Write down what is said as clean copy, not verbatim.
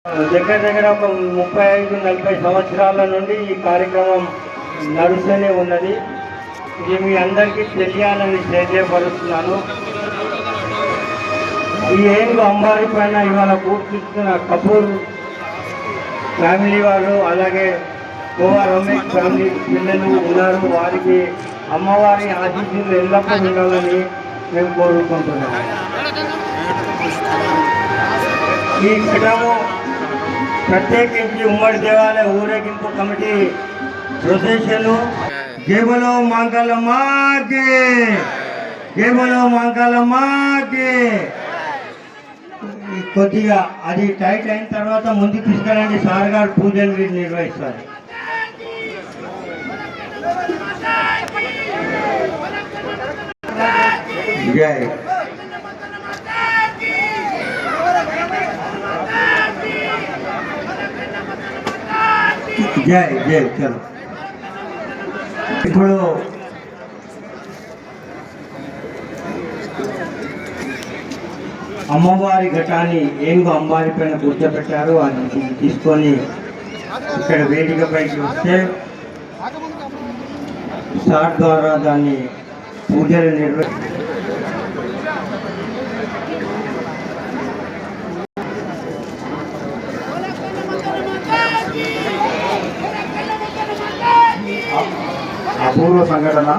దగ్గర దగ్గర ఒక 35-40 సంవత్సరాల నుండి ఈ కార్యక్రమం నడుస్తూనే ఉన్నది. ఇది మీ అందరికీ తెలియాలని తెలియపరుస్తున్నాను. ఈ ఏనుగు అంబారి పైన ఇవాళ కూర్చున్న కపూర్ ఫ్యామిలీ వారు, అలాగే గోవా రమేష్ ఫ్యామిలీ పిల్లలు ఉన్నారు. వారికి అమ్మవారి ఆశీస్సులు ఎల్లప్పుడూ ఉండాలని మేము కోరుకుంటున్నాము. ఈ ఘటము ప్రత్యేకించి ఉమ్మడి దేవాలయ ఊరేగింపు కమిటీ ప్రొసెషను జేబులో మంగళమాకి, జేబులో మంగళమాకి. కొద్దిగా అది టైట్ అయిన తర్వాత ముందుకు తీసుకెళ్ళండి. సార్ గారు పూజలు నిర్వహిస్తారు. జై జై జై. చలో ఇప్పుడు అమ్మవారి ఘటాన్ని ఏనుగు అంబారి పైన కూర్చోబెట్టారు. అది తీసుకొని ఇక్కడ వేదిక పైకి వస్తే సార్ ద్వారా దాన్ని పూజలు నిర్వహిస్తారు. అపూర్వ సంఘటన.